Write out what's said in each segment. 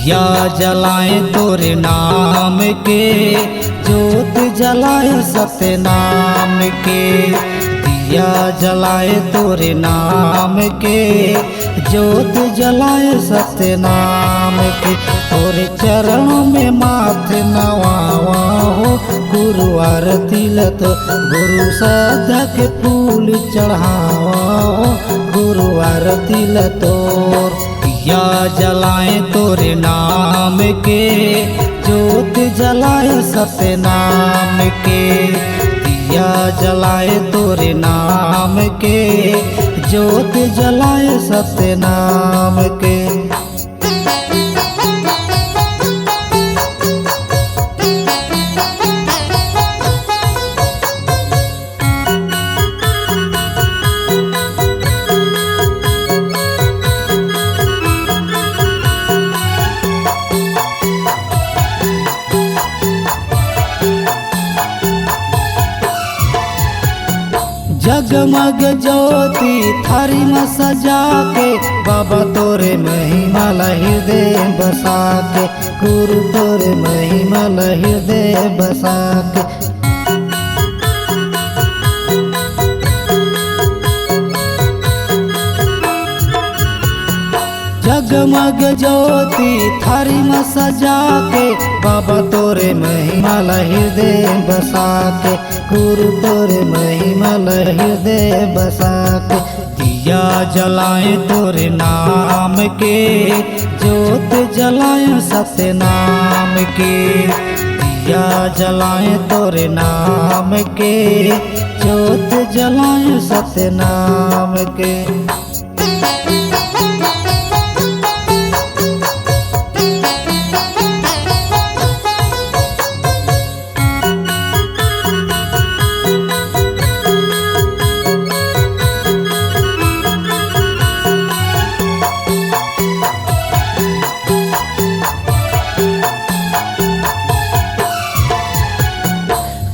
दिया जलाए तोरे नाम के, जोत जलाए सत्य नाम के। दिया जलाए तोरे नाम के, जोत जलाए सत्य नाम के। तोरे चरणों में माथे नवावा हो, गुरु आरती लत गुरु सदा के फूल चढ़ावा हो, गुरु आरती लतोर। दिया जलाए तोरे नाम के, जोत जलाए सत्य नाम के। दिया जलाए तोरे नाम के, जोत जलाए सत्य नाम के। जगमग ज्योति थारी में सजा के, बाबा तोरे महिमा हृदय बसा के, गुरु तोरे महिमा हृदय बसा के। जगमग ज्योति थारी में सजा के, बाबा तोरे महिमा हृदय बसा के, गुरु तोरे महिमा हृदय बसा के। दिया जलाए तोरे नाम के, जोत जलाए सत्य नाम के। दिया जलाए तोरे नाम के, जोत जलाए सत्य नाम के।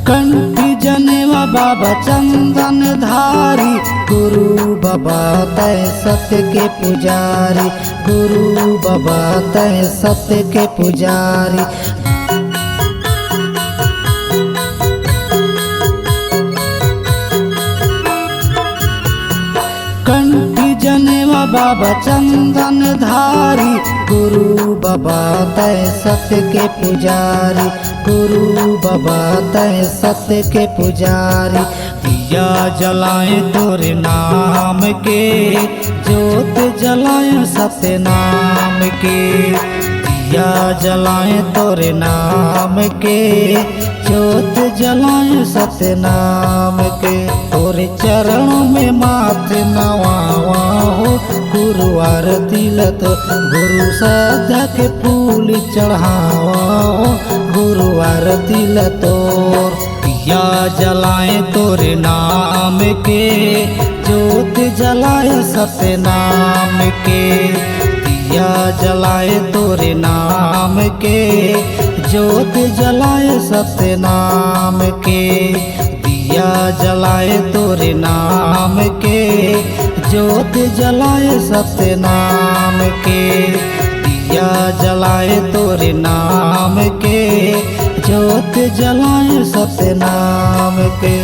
कंठी जनेवा बाबा चंदन धारी, गुरु बाबा तय सत्य के पुजारी, गुरु बाबा तय सत्य के पुजारी। कंठी जनेवा बाबा चंदन धारी, गुरु बाबा तय सत्य के पुजारी, गुरु बाबा तय सत्य के पुजारी। दिया जलाए तोरे नाम के, जोत जलाए सत्य नाम के। दिया जलाए तोरे नाम के, जोत जलाए सत्य नाम के। तोरे चरणों में माथे नवावा हो, गुरु आरती लत गुरु सदा के फूल चढ़ावा हो, गुरु आरती लतोर। दिया जलाए तोरे नाम के, जोत जलाए सत्य नाम के। दिया जलाए तोरे नाम के, जोत जलाए सत्य नाम के। दिया जलाए तोरे नाम के, जोत जलाए सत्य नाम के। दिया जलाए तोरे नाम के, जोत जलाए सत्य नाम के।